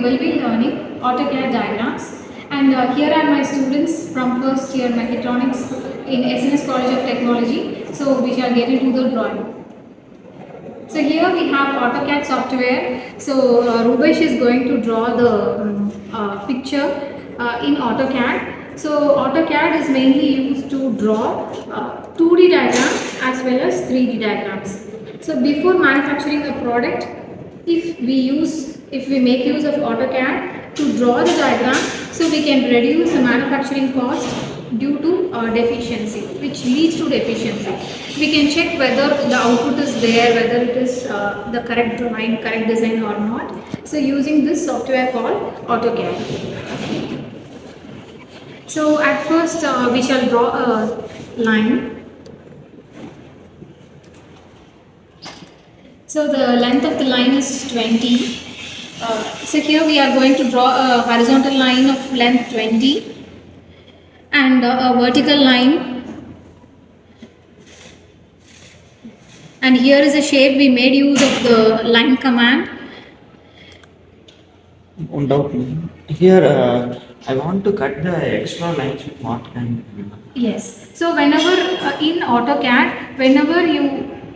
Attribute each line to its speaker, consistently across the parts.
Speaker 1: will be learning AutoCAD diagrams, and here are my students from first year mechatronics in SNS College of Technology. So we shall get into the drawing. So here we have AutoCAD software. So Rubesh is going to draw the picture in AutoCAD. So AutoCAD is mainly used to draw 2D diagrams as well as 3D diagrams. So before manufacturing a product, if we make use of AutoCAD to draw the diagram, so we can reduce the manufacturing cost due to deficiency, which leads to deficiency. We can check whether the output is there, whether it is the correct drawing, correct design or not. So using this software called AutoCAD. So at first we shall draw a line. So the length of the line is 20. So here we are going to draw a horizontal line of length 20 and a vertical line. And here is a shape. We made use of the line command.
Speaker 2: Undoubtedly. Here I want to cut the extra lines with what can.
Speaker 1: Yes. So whenever in AutoCAD, whenever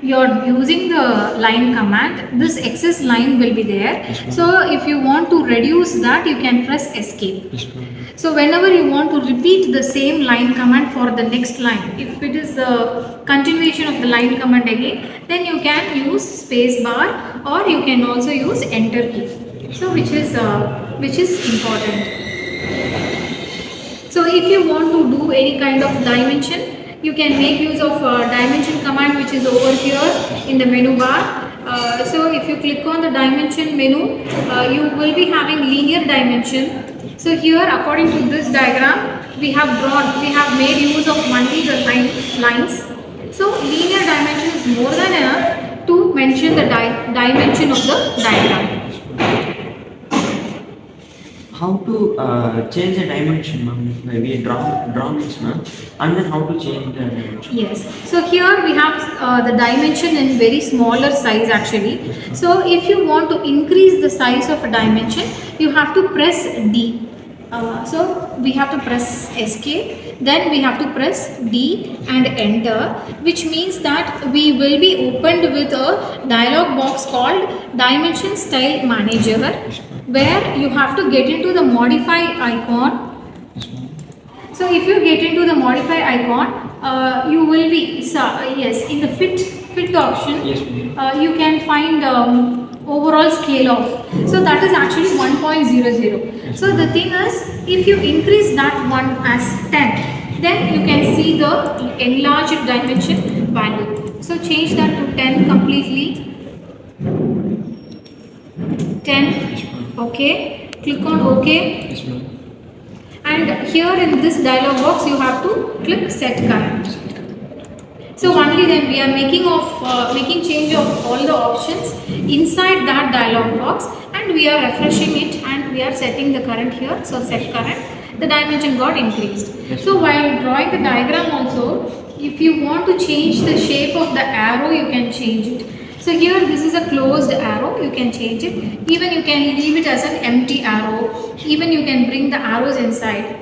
Speaker 1: you're using the line command, this excess line will be there.
Speaker 2: Yes,
Speaker 1: so if you want to reduce that, you can press escape.
Speaker 2: Yes,
Speaker 1: so whenever you want to repeat the same line command for the next line, if it is a continuation of the line command again, then you can use space bar or you can also use enter key. So which is important. So if you want to do any kind of dimension, you can make use of dimension command, which is over here in the menu bar. So if you click on the dimension menu, you will be having linear dimension. So here, according to this diagram, we have made use of only the lines. So linear dimension is more than enough to mention the dimension of the diagram.
Speaker 2: How to change the dimension, ma'am? We draw this, ma'am, and then how to change the dimension?
Speaker 1: Yes. So here we have the dimension in very smaller size actually. So if you want to increase the size of a dimension, you have to press D. So we have to press escape, then we have to press D and enter, which means that we will be opened with a dialog box called Dimension Style Manager, where you have to get into the modify icon. So if you get into the modify icon, you will be in the fit option.
Speaker 2: Yes,
Speaker 1: you can find overall scale of. So that is actually 1.00. So the thing is, if you increase that one as 10, then you can see the enlarged dimension value. So change that to 10 completely. 10. Okay. Click on OK.
Speaker 2: Yes, ma'am.
Speaker 1: And here in this dialog box, you have to click set current. So only then we are making change of all the options inside that dialog box, and we are refreshing it and we are setting the current here. So set current, the dimension got increased.
Speaker 2: Yes.
Speaker 1: So while drawing the diagram also, if you want to change the shape of the arrow, you can change it. So here this is a closed arrow, you can change it. Even you can leave it as an empty arrow. Even you can bring the arrows inside.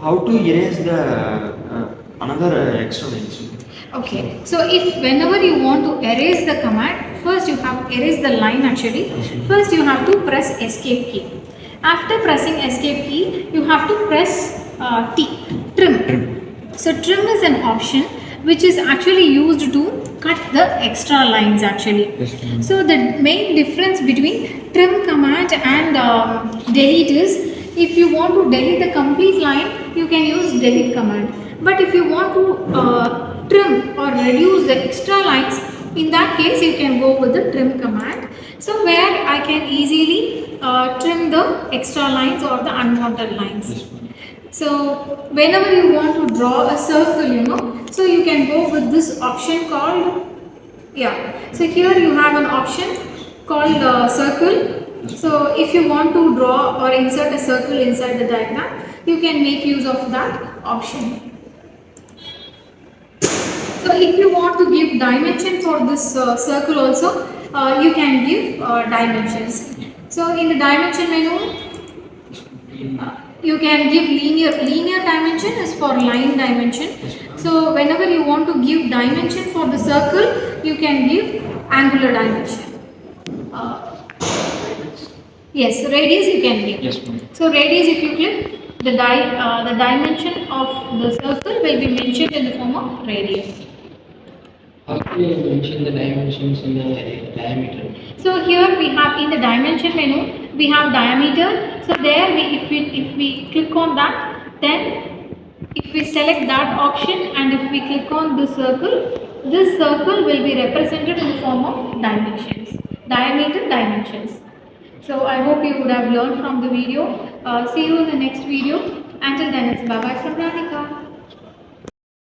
Speaker 2: How to erase the another extra lines?
Speaker 1: Okay, so if whenever you want to erase the command, first you have erase the line actually. First you have to press escape key. After pressing escape key, you have to press T, trim. So trim is an option which is actually used to cut the extra lines actually.
Speaker 2: Yes,
Speaker 1: so the main difference between trim command and delete is, if you want to delete the complete line, you can use delete command. But if you want to trim or reduce the extra lines, in that case you can go with the trim command. So where I can easily trim the extra lines or the unwanted lines. So whenever you want to draw a circle, so you can go with this option called, so here you have an option called circle. So if you want to draw or insert a circle inside the diagram, you can make use of that option. So if you want to give dimension for this circle also, you can give dimensions. So in the dimension menu, you can give linear dimension is for line dimension. So whenever you want to give dimension for the circle, you can give angular dimension. Yes, radius you can give.
Speaker 2: Yes, ma'am.
Speaker 1: So radius, if you click, the dimension of the circle will be mentioned in the form of radius.
Speaker 3: How do you mention the dimensions in the diameter?
Speaker 1: So here we have in the dimension menu, we have diameter. So there if we click on that, then if we select that option and if we click on this circle will be represented in the form of dimensions, diameter dimensions. So I hope you would have learned from the video. See you in the next video. Until then, it's bye bye from Radhika.